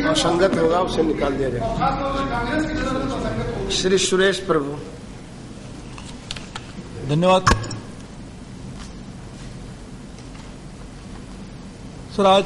असंगत होगा उसे निकाल दिया जाएगा। श्री सुरेश प्रभु। धन्यवाद सर। आज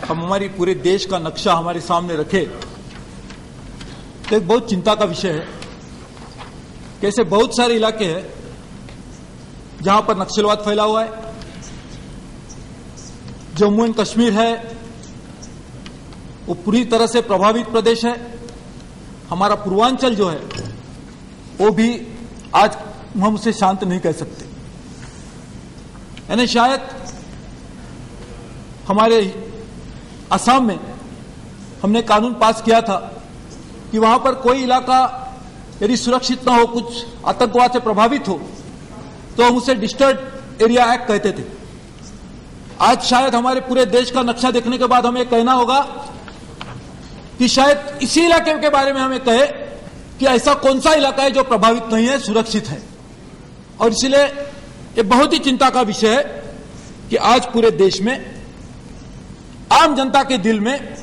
हम हमारी पूरे देश का नक्शा हमारे सामने रखे तो एक बहुत चिंता का विषय है कि ऐसे बहुत सारे इलाके हैं जहां पर नक्सलवाद फैला हुआ है। जम्मू एंड कश्मीर है वो पूरी तरह से प्रभावित प्रदेश है। हमारा पूर्वांचल जो है वो भी आज हम उसे शांत नहीं कह सकते। यानी शायद हमारे असम में हमने कानून पास किया था कि वहां पर कोई इलाका यदि सुरक्षित ना हो, कुछ आतंकवाद से प्रभावित हो, तो हम उसे डिस्टर्ब एरिया एक्ट कहते थे। आज शायद हमारे पूरे देश का नक्शा देखने के बाद हमें कहना होगा कि शायद इसी इलाके के बारे में हमें कहे कि ऐसा कौन सा इलाका है जो प्रभावित नहीं है, सुरक्षित है। और इसलिए ये बहुत ही चिंता का विषय है कि आज पूरे देश में आम जनता के दिल में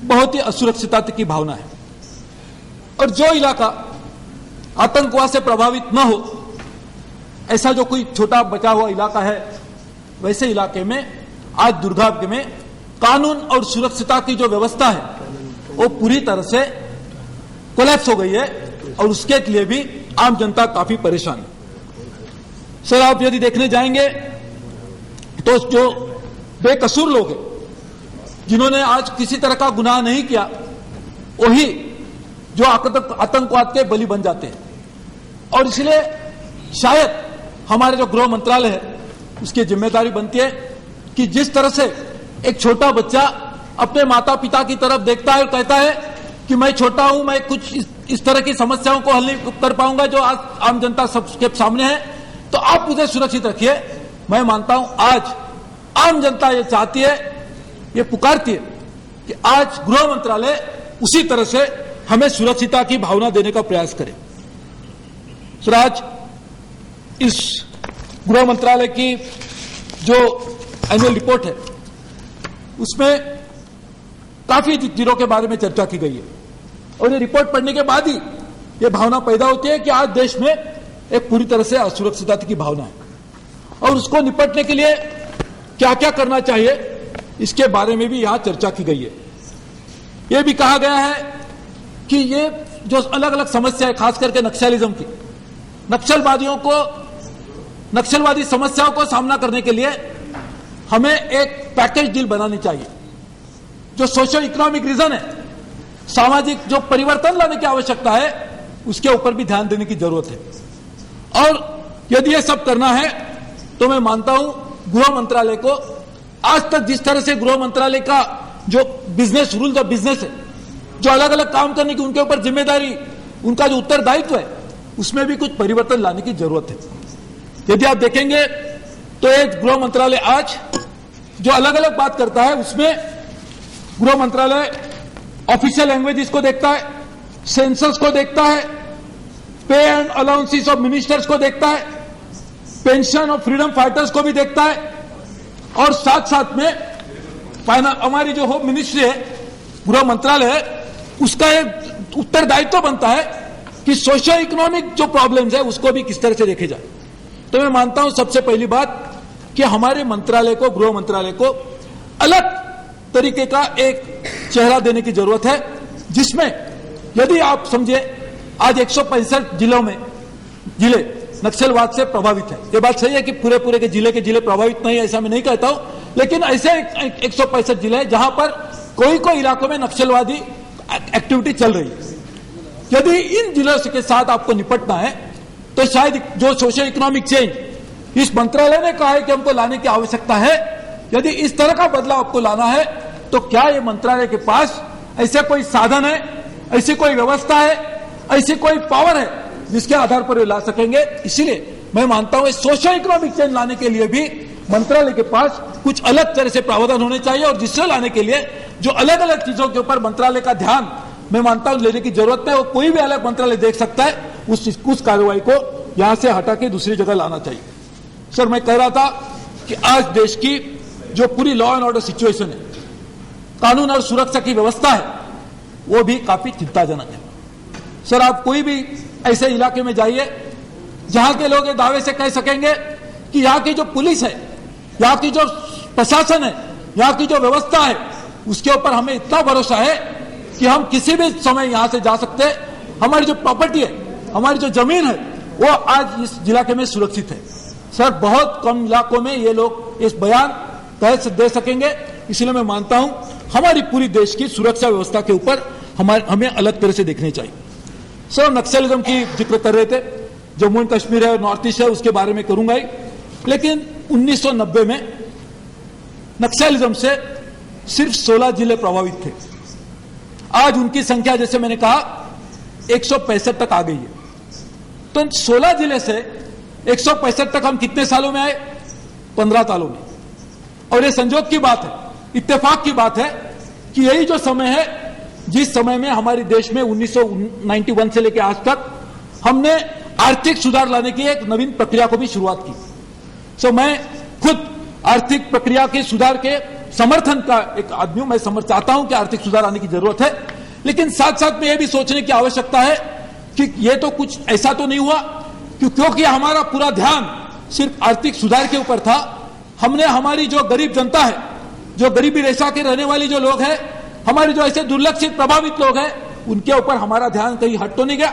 बहुत ही असुरक्षितता की भावना है। और जो इलाका आतंकवाद से प्रभावित न हो, ऐसा जो कोई छोटा बचा हुआ इलाका है, वैसे इलाके में आज दुर्भाग्य में कानून और सुरक्षितता की जो व्यवस्था है वो पूरी तरह से कोलैप्स हो गई है और उसके लिए भी आम जनता काफी परेशान है। सर, आप यदि देखने जाएंगे तो जो बेकसूर लोग हैं, जिन्होंने आज किसी तरह का गुनाह नहीं किया, वही जो आतंकवाद के बलि बन जाते हैं। और इसलिए शायद हमारे जो गृह मंत्रालय है उसकी जिम्मेदारी बनती है कि जिस तरह से एक छोटा बच्चा अपने माता पिता की तरफ देखता है और कहता है कि मैं छोटा हूं, मैं कुछ इस तरह की समस्याओं को हल नहीं कर पाऊंगा जो आज आम जनता सबके सामने है, तो आप मुझे सुरक्षित रखिए। मैं मानता हूं आज आम जनता ये चाहती है, ये पुकारती है कि आज गृह मंत्रालय उसी तरह से हमें सुरक्षितता की भावना देने का प्रयास करे। सर, आज इस गृह मंत्रालय की जो एनुअल रिपोर्ट है उसमें काफी चीजों के बारे में चर्चा की गई है और ये रिपोर्ट पढ़ने के बाद ही ये भावना पैदा होती है कि आज देश में एक पूरी तरह से असुरक्षितता की भावना है और उसको निपटने के लिए क्या क्या करना चाहिए इसके बारे में भी यहां चर्चा की गई है। यह भी कहा गया है कि ये जो अलग अलग समस्या है, खास करके नक्सलिज्म की, नक्सलवादी समस्याओं को सामना करने के लिए हमें एक पैकेज डील बनानी चाहिए। जो सोशो इकोनॉमिक रीजन है, सामाजिक जो परिवर्तन लाने की आवश्यकता है, उसके ऊपर भी ध्यान देने की जरूरत है। और यदि ये सब करना है तो मैं मानता हूं गृह मंत्रालय को आज तक जिस तरह से गृह मंत्रालय का जो बिजनेस रूल ऑफ बिजनेस है, जो अलग अलग काम करने की उनके ऊपर जिम्मेदारी, उनका जो उत्तरदायित्व है, उसमें भी कुछ परिवर्तन लाने की जरूरत है। यदि आप देखेंगे तो एक गृह मंत्रालय आज जो अलग अलग बात करता है, उसमें गृह मंत्रालय ऑफिशियल लैंग्वेज को देखता है, सेंसस को देखता है, पे एंड अलाउंसेस ऑफ मिनिस्टर्स को देखता है, पेंशन ऑफ फ्रीडम फाइटर्स को भी देखता है और साथ साथ में हमारी जो होम मिनिस्ट्री है, गृह मंत्रालय है, उसका एक उत्तरदायित्व बनता है कि सोशो इकोनॉमिक जो प्रॉब्लम्स है उसको भी किस तरह से देखे जाए। तो मैं मानता हूं सबसे पहली बात कि हमारे मंत्रालय को, गृह मंत्रालय को अलग तरीके का एक चेहरा देने की जरूरत है, जिसमें यदि आप समझे आज 165 जिलों में जिले नक्सलवाद से प्रभावित है। ये बात सही है कि पूरे के जिले प्रभावित नहीं है, ऐसा मैं नहीं कहता हूं, लेकिन ऐसे 165 जिले हैं जहां पर कोई इलाकों में नक्सलवादी एक्टिविटी चल रही है। यदि इन जिलों के साथ आपको निपटना है तो शायद जो सोशल इकोनॉमिक चेंज इस मंत्रालय ने कहा है कि हमको लाने की आवश्यकता है, यदि इस तरह का बदलाव आपको लाना है तो क्या ये मंत्रालय के पास ऐसे कोई साधन है, ऐसी कोई व्यवस्था है, ऐसी कोई पावर है जिसके आधार पर ये ला सकेंगे। इसीलिए मैं मानता हूं सोशल इकोनॉमिक चेंज लाने के लिए भी मंत्रालय के पास कुछ अलग तरह से प्रावधान होने चाहिए और जिससे लाने के लिए जो अलग अलग चीजों के ऊपर मंत्रालय का ध्यान मैं मानता हूं लेने की जरूरत है, वो कोई भी अलग मंत्रालय देख सकता है, उस कार्रवाई को यहां से हटा के दूसरी जगह लाना चाहिए। सर, मैं कह रहा था कि आज देश की जो पूरी लॉ एंड ऑर्डर सिचुएशन है, कानून और सुरक्षा की व्यवस्था है वो भी काफी चिंताजनक है। सर, आप कोई भी ऐसे इलाके में जाइए जहां के लोग ये दावे से कह सकेंगे कि यहाँ की जो पुलिस है, यहाँ की जो प्रशासन है, यहाँ की जो व्यवस्था है, उसके ऊपर हमें इतना भरोसा है कि हम किसी भी समय यहां से जा सकते हैं। हमारी जो प्रॉपर्टी है, हमारी जो जमीन है, वो आज इस इलाके में सुरक्षित है। सर, बहुत कम इलाकों में ये लोग इस बयान कह दे सकेंगे। इसलिए मैं मानता हूं हमारी पूरी देश की सुरक्षा व्यवस्था के ऊपर हमें अलग तरह से देखनी चाहिए। सर, नक्सलिज्म की जिक्र कर रहे थे, जम्मू एंड कश्मीर है, नॉर्थ ईस्ट है, उसके बारे में करूंगा ही। लेकिन 1990 में नक्सलिज्म से सिर्फ 16 जिले प्रभावित थे। आज उनकी संख्या, जैसे मैंने कहा, 165 तक आ गई है। तो 16 जिले से 165 तक हम कितने सालों में आए? 15 सालों में। और ये संजोग की बात है, इत्तेफाक की बात है कि यही जो समय है जिस समय में हमारे देश में 1991 से लेकर आज तक हमने आर्थिक सुधार लाने की एक नवीन प्रक्रिया को भी शुरुआत की। सो मैं खुद आर्थिक प्रक्रिया के सुधार के समर्थन का एक आदमी हूं। मैं चाहता हूं कि आर्थिक सुधार आने की जरूरत है, लेकिन साथ साथ में यह भी सोचने की आवश्यकता है कि यह तो कुछ ऐसा तो नहीं हुआ क्योंकि हमारा पूरा ध्यान सिर्फ आर्थिक सुधार के ऊपर था। हमने हमारी जो गरीब जनता है, जो गरीबी रेखा के रहने वाली जो लोग हैं, हमारे जो ऐसे दुर्लक्षित प्रभावित लोग हैं, उनके ऊपर हमारा ध्यान कहीं हट तो नहीं गया?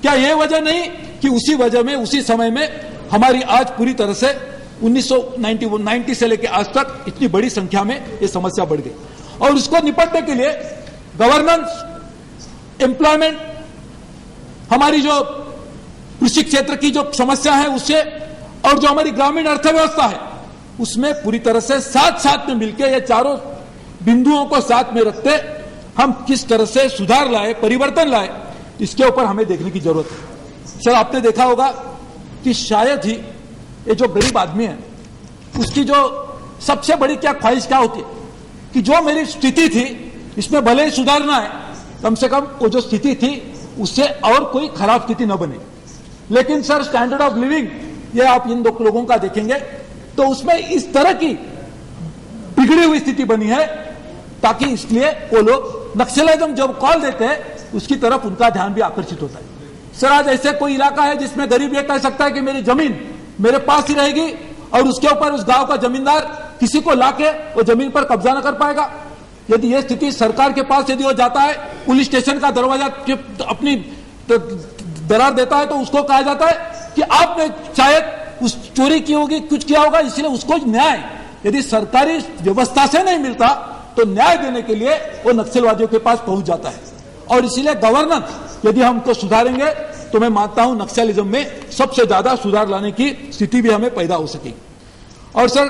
क्या यह वजह नहीं कि उसी वजह में, उसी समय में हमारी आज पूरी तरह से 1990 से लेकर आज तक इतनी बड़ी संख्या में ये समस्या बढ़ गई? और उसको निपटने के लिए गवर्नेंस, एम्प्लॉयमेंट, हमारी जो कृषि क्षेत्र की जो समस्या है उससे, और जो हमारी ग्रामीण अर्थव्यवस्था है उसमें पूरी तरह से साथ में मिलकर ये चारों बिंदुओं को साथ में रखते हम किस तरह से सुधार लाए, परिवर्तन लाए, इसके ऊपर हमें देखने की जरूरत है। सर, आपने देखा होगा कि शायद ही ये जो गरीब आदमी है उसकी जो सबसे बड़ी क्या ख्वाहिश क्या होती है कि जो मेरी स्थिति थी इसमें भले ही सुधारना है, कम से कम वो जो स्थिति थी उससे और कोई खराब स्थिति न बने। लेकिन सर, स्टैंडर्ड ऑफ लिविंग ये आप इन दो लोगों का देखेंगे तो उसमें इस तरह की बिगड़ी हुई स्थिति बनी है ताकि इसलिए वो लोग नक्सलिज्म जब कॉल देते हैं उसकी तरफ उनका ध्यान भी आकर्षित होता है। सर, आज ऐसे कोई इलाका है जिसमें गरीब ये कह सकता है कि मेरी जमीन मेरे पास ही रहेगी और उसके ऊपर उस गांव का जमींदार किसी को लाके वो जमीन पर कब्जा न कर पाएगा? यदि यह स्थिति सरकार के पास यदि वो जाता है, पुलिस स्टेशन का दरवाजा अपनी दरार देता है, तो उसको कहा जाता है कि आपने शायद उस चोरी की होगी, कुछ किया होगा, इसलिए उसको न्याय यदि सरकारी व्यवस्था से नहीं मिलता तो न्याय देने के लिए वो नक्सलवादियों के पास पहुंच जाता है। और इसीलिए गवर्नेंस यदि हम उनको सुधारेंगे तो मैं मानता हूं नक्सलिज्म में सबसे ज्यादा सुधार लाने की स्थिति भी हमें पैदा हो सकेगी। और सर,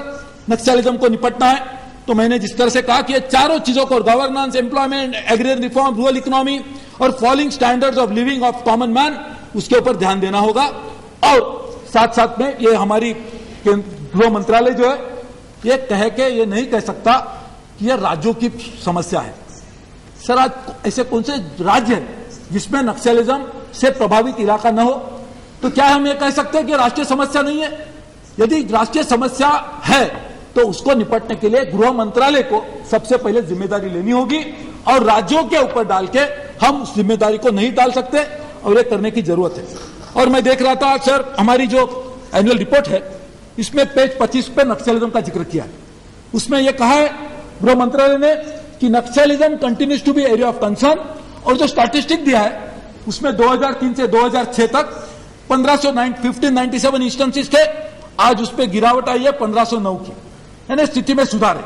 नक्सलिज्म को निपटना है तो मैंने जिस तरह से कहा कि ये चारों चीजों को, governance, employment, agrarian reform, rural economy और falling standards of living of common man, उसके ऊपर ध्यान देना होगा। और साथ में ये हमारी गृह मंत्रालय जो है ये कह के ये नहीं कह सकता कि यह राज्यों की समस्या है। सर, आज ऐसे कौन से राज्य है जिसमें नक्सलिज्म से प्रभावित इलाका न हो? तो क्या हम ये कह सकते हैं कि राष्ट्रीय समस्या नहीं है? यदि राष्ट्रीय समस्या है तो उसको निपटने के लिए गृह मंत्रालय को सबसे पहले जिम्मेदारी लेनी होगी और राज्यों के ऊपर डाल के हम उस जिम्मेदारी को नहीं डाल सकते और ये करने की जरूरत है। और मैं देख रहा था सर, हमारी जो एनुअल रिपोर्ट है इसमें पेज 25 पे नक्सलिज्म का जिक्र किया है। उसमें यह कहा है गृह मंत्रालय ने कि Naxalism continues to be area of concern, और जो स्टैटिस्टिक दिया है उसमें 2003 से 2006 तक 1597 इंस्टेंसेस थे, आज उस पर गिरावट आई है 1509 की, यानी स्थिति में सुधार है।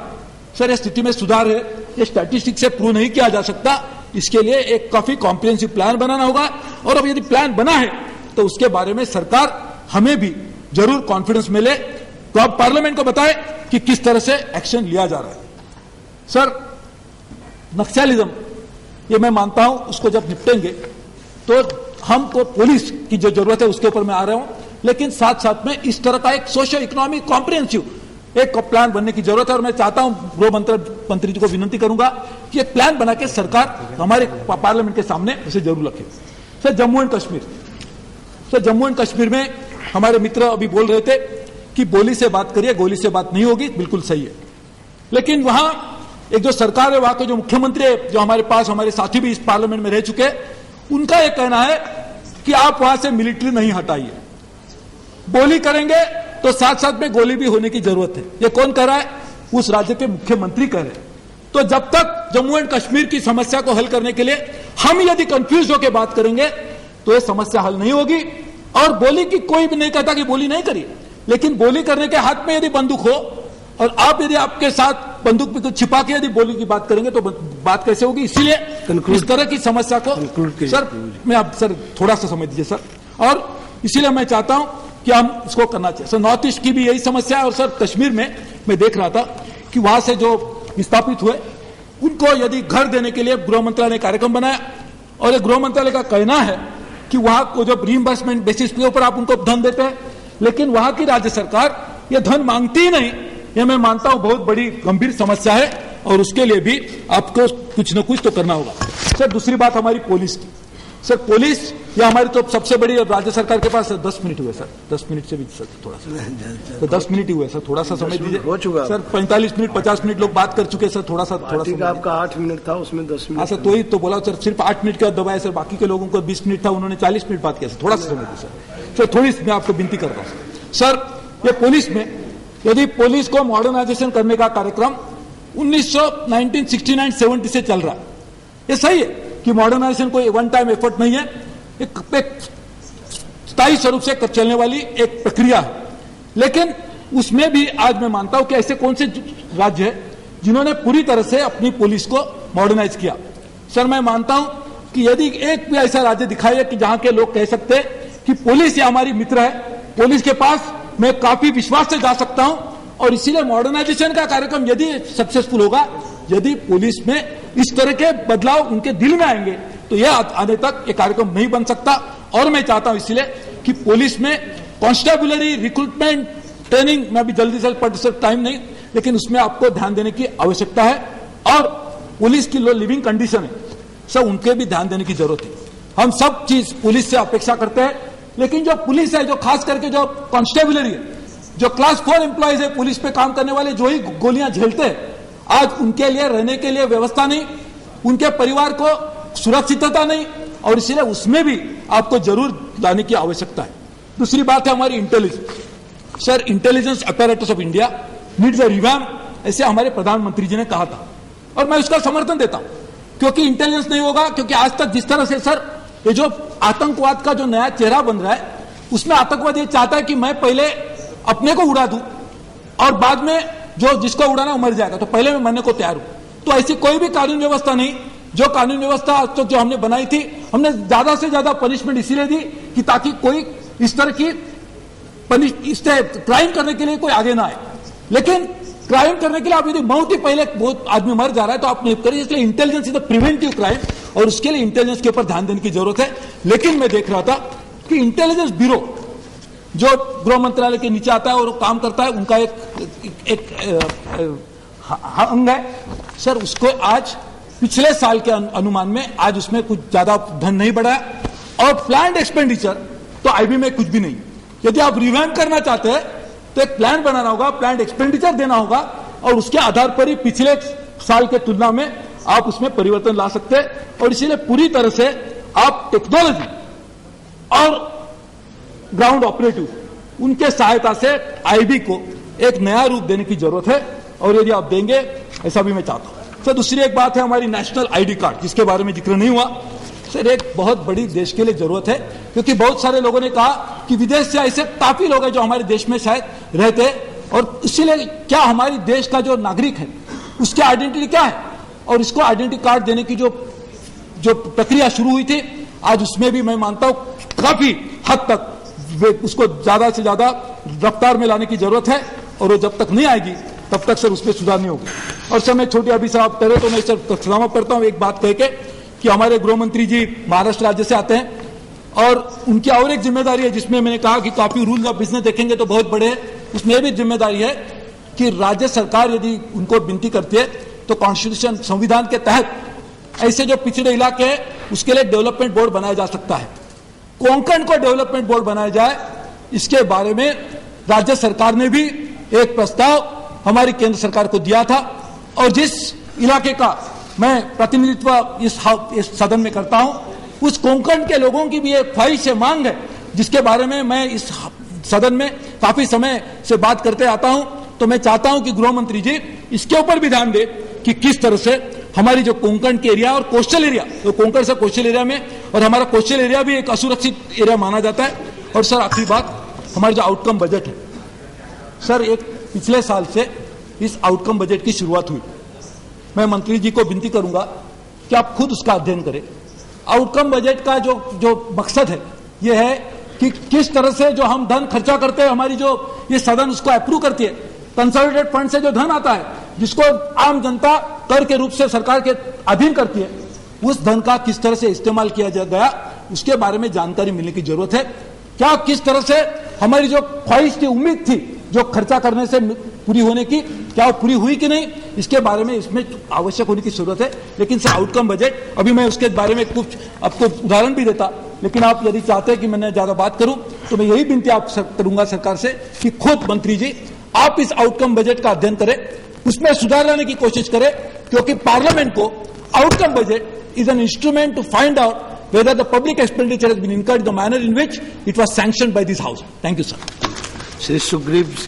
सर, ये स्थिति में सुधार है, ये स्टैटिस्टिक से प्रूव नहीं किया जा सकता। इसके लिए एक काफी कॉम्प्रिहेंसिव प्लान बनाना होगा, और अब यदि प्लान बना है तो उसके बारे में सरकार हमें भी जरूर कॉन्फिडेंस मिले तो आप पार्लियामेंट को बताएं कि किस तरह से एक्शन लिया जा रहा है। सर, नक्सलिज्म ये मैं मानता हूं उसको जब निपटेंगे तो हमको पुलिस की जो जरूरत है उसके ऊपर मैं आ रहा हूं, लेकिन साथ में इस तरह का एक सोशियो इकोनॉमिक कॉम्प्रिहेंसिव एक प्लान बनने की जरूरत है। और मैं चाहता हूं गृह मंत्री जी को विनती करूंगा कि एक प्लान बना के सरकार हमारे पार्लियामेंट के सामने उसे जरूर रखे। Sir, Jammu and Kashmir, sir Jammu and Kashmir में हमारे मित्र अभी बोल रहे थे कि बोली से बात करिए, गोली से बात नहीं होगी, बिल्कुल सही है। लेकिन वहां एक जो सरकार है वहां के जो मुख्यमंत्री है, जो हमारे पास हमारे साथी भी इस पार्लियामेंट में रह चुके, उनका यह कहना है कि आप वहां से मिलिट्री नहीं हटाइए, बोली करेंगे तो साथ साथ में गोली भी होने की जरूरत है। ये कौन कह रहा है? उस राज्य के मुख्यमंत्री कह रहे हैं। तो जब तक जम्मू एंड कश्मीर की समस्या को हल करने के लिए हम यदि कंफ्यूज होकर बात करेंगे तो ये समस्या हल नहीं होगी। और बोली की कोई भी नहीं कहता कि बोली नहीं करिए, लेकिन बोली करने के हाथ में यदि बंदूक हो और आप यदि आपके साथ बंदूक पे कुछ छिपा के यदि बोली की बात करेंगे तो बात कैसे होगी? इसीलिए इस तरह की समस्या को सर मैं आप सर थोड़ा सा समझ दीजिए सर, और इसीलिए मैं चाहता हूं कि हम इसको करना चाहिए। सर नॉर्थ ईस्ट की भी यही समस्या है, और सर कश्मीर में मैं देख रहा था कि वहां से जो विस्थापित हुए उनको यदि घर देने के लिए गृह मंत्रालय ने कार्यक्रम बनाया, और गृह मंत्रालय का कहना है कि वहां को जब रीइंबर्समेंट बेसिस के ऊपर आप उनको धन देते हैं, लेकिन वहां की राज्य सरकार ये धन मांगती ही नहीं। ये मैं मानता हूं बहुत बड़ी गंभीर समस्या है, और उसके लिए भी आपको कुछ न कुछ तो करना होगा। सर दूसरी बात हमारी पुलिस की। सर पुलिस या हमारी तो सबसे बड़ी राज्य सरकार के पास 10 मिनट हुए सर, 10 मिनट से भी सर थोड़ा सा, तो 10 मिनट ही हुए सर, थोड़ा सा समय दीजिए। हो चुका सर 45 मिनट 50 मिनट लोग बात कर चुके सर, थोड़ा सा आपका 8 मिनट था, उसमें 10 मिनट। हाँ सर, तो ही तो बोला सर, सिर्फ 8 मिनट का दबाया सर, बाकी के लोगों को 20 मिनट था, उन्होंने 40 मिनट बात किया सर, थोड़ा सा समय दीजिए सर। थोड़ी मैं आपको विनती करता हूँ सर, ये पुलिस में यदि पुलिस को मॉडर्नाइजेशन करने का कार्यक्रम 1969-70 से चल रहा है, ये सही है कि मॉडर्नाइजेशन कोई वन टाइम एफर्ट नहीं है, एक स्थायी स्वरूप से चलने वाली एक प्रक्रिया है। लेकिन उसमें भी आज मैं मानता हूं कि ऐसे कौन से राज्य है जिन्होंने पूरी तरह से अपनी पुलिस को मॉडर्नाइज किया। सर मैं मानता हूं कि यदि एक भी ऐसा राज्य दिखाइए कि जहां के लोग कह सकते हैं कि पुलिस ये हमारी मित्र है, पुलिस के पास मैं काफी विश्वास से जा सकता हूं, और इसीलिए मॉडर्नाइजेशन का कार्यक्रम यदि सक्सेसफुल होगा, यदि पुलिस में इस तरह के बदलाव उनके दिल में आएंगे, तो यह आने तक ये कार्यक्रम नहीं बन सकता। और मैं चाहता हूं इसलिए कि पुलिस में कॉन्स्टेबुलरी रिक्रूटमेंट ट्रेनिंग में अभी जल्दी से पढ़ सकता टाइम नहीं, लेकिन उसमें आपको ध्यान देने की आवश्यकता है। और पुलिस की लो लिविंग कंडीशन है सब, उनके भी ध्यान देने की जरूरत है। हम सब चीज पुलिस से अपेक्षा करते हैं, लेकिन जो पुलिस है, जो खास करके जो कॉन्स्टेबुलरी है, जो क्लास 4 एम्प्लॉइज है पुलिस पे काम करने वाले, जो ही गोलियां झेलते हैं, आज उनके लिए रहने के लिए व्यवस्था नहीं, उनके परिवार को सुरक्षितता नहीं, और इसीलिए उसमें भी आपको जरूर लाने की आवश्यकता है। दूसरी बात है हमारी intelligence. Sir intelligence apparatus of India needs a revamp, ऐसे हमारे प्रधानमंत्री जी ने कहा था, और मैं उसका समर्थन देता हूं, क्योंकि इंटेलिजेंस नहीं होगा, क्योंकि आज तक जिस तरह से सर ये जो आतंकवाद का जो नया चेहरा बन रहा है, उसमें आतंकवाद ये चाहता है कि मैं पहले अपने को उड़ा दूं और बाद में जो जिसको उड़ाना वो मर जाएगा, तो पहले मैं मरने को तैयार हूं। तो ऐसी कोई भी कानून व्यवस्था नहीं। जो कानून व्यवस्था आज तक जो हमने बनाई थी, हमने ज्यादा से ज्यादा पनिशमेंट इसीलिए दी कि ताकि कोई इस तरह की क्राइम करने के लिए कोई आगे ना आए। लेकिन क्राइम करने के लिए आप यदि मौत ही पहले बहुत आदमी मर जा रहा है तो आप नहीं करिए, इसलिए intelligence is the preventive crime, और उसके लिए इंटेलिजेंस के ऊपर ध्यान देने की जरूरत है। लेकिन मैं देख रहा था कि इंटेलिजेंस ब्यूरो जो गृह मंत्रालय के नीचे आता है और वो काम करता है, उनका एक अंग है सर, उसको आज पिछले साल के अनुमान में आज उसमें कुछ ज्यादा धन नहीं बढ़ा है, और प्लान्ड एक्सपेंडिचर तो आईबी में कुछ भी नहीं। यदि आप रिवैम्प करना चाहते हैं तो एक प्लान बनाना होगा, प्लान्ड एक्सपेंडिचर देना होगा, और उसके आधार पर ही पिछले साल के तुलना में आप उसमें परिवर्तन ला सकते हैं। और इसीलिए पूरी तरह से आप टेक्नोलॉजी और ग्राउंड ऑपरेटिव उनके सहायता से आईबी को एक नया रूप देने की जरूरत है, और यदि आप देंगे ऐसा भी मैं चाहता हूं। सर दूसरी एक बात है हमारी नेशनल आईडी कार्ड, जिसके बारे में जिक्र नहीं हुआ। सर एक बहुत बड़ी देश के लिए जरूरत है, क्योंकि बहुत सारे लोगों ने कहा कि विदेश से ऐसे काफी लोग हैं जो हमारे देश में शायद रहते हैं, और इसीलिए क्या हमारी देश का जो नागरिक है उसकी आइडेंटिटी क्या है, और इसको आइडेंटिटी कार्ड देने की जो प्रक्रिया शुरू हुई थी, आज उसमें भी मैं मानता हूं काफी हद तक उसको ज्यादा से ज्यादा रफ्तार में लाने की जरूरत है, और वो जब तक नहीं आएगी तब तक सर उसमें सुधार नहीं होगी। और सर मैं छोटी अभी साहब करे तो मैं सर समाप्त करता हूं एक बात कह के कि हमारे गृह मंत्री जी महाराष्ट्र राज्य से आते हैं, और उनकी और एक जिम्मेदारी है जिसमें मैंने कहा कि काफी रूल ऑफ बिजनेस देखेंगे तो बहुत बड़े हैं। उसमें भी जिम्मेदारी है कि राज्य सरकार यदि उनको विनती करती है तो कॉन्स्टिट्यूशन संविधान के तहत ऐसे जो पिछड़े इलाके हैं उसके लिए डेवलपमेंट बोर्ड बनाया जा सकता है। कोंकण को डेवलपमेंट बोर्ड बनाया जाए, इसके बारे में राज्य सरकार ने भी एक प्रस्ताव हमारी केंद्र सरकार को दिया था, और जिस इलाके का मैं प्रतिनिधित्व इस सदन में करता हूं, उस कोंकण के लोगों की भी एक ख्वाहिश है, मांग है, जिसके बारे में मैं इस सदन में काफी समय से बात करते आता हूं। तो मैं चाहता हूं कि गृह मंत्री जी इसके ऊपर भी ध्यान दें कि किस तरह से हमारी जो कोंकण के एरिया और कोस्टल एरिया, तो कोंकण से कोस्टल एरिया में, और हमारा कोस्टल एरिया भी एक असुरक्षित एरिया माना जाता है। और सर आखिरी बात, हमारी जो आउटकम बजट है सर, एक पिछले साल से इस आउटकम बजट की शुरुआत हुई। मैं मंत्री जी को विनती करूंगा कि आप खुद उसका अध्ययन करें। आउटकम बजट का जो मकसद है यह है कि किस तरह से जो हम धन खर्चा करते हैं, हमारी जो ये सदन उसको अप्रूव करती है, कंसोलिडेटेड फंड से जो धन आता है जिसको आम जनता कर के रूप से सरकार के अधीन करती है, उस धन का किस तरह से इस्तेमाल किया गया उसके बारे में जानकारी मिलने की जरूरत है। क्या किस तरह से हमारी जो ख्वाहिश थी, उम्मीद थी जो खर्चा करने से पूरी होने की, क्या वो पूरी हुई कि नहीं, इसके बारे में इसमें आवश्यक होने की जरूरत है। लेकिन सर आउटकम बजट, अभी मैं उसके बारे में कुछ आपको उदाहरण भी देता, लेकिन आप यदि चाहते हैं कि मैंने ज्यादा बात करूं तो मैं यही विनती आप करूंगा सरकार से कि खुद मंत्री जी आप इस आउटकम बजट का अध्ययन करें, उसमें सुधार लाने की कोशिश करें, क्योंकि पार्लियामेंट को outcome budget is an instrument to find out whether the public expenditure has been incurred in the manner in which it was sanctioned by this house. Thank you, sir. Shri Sugriv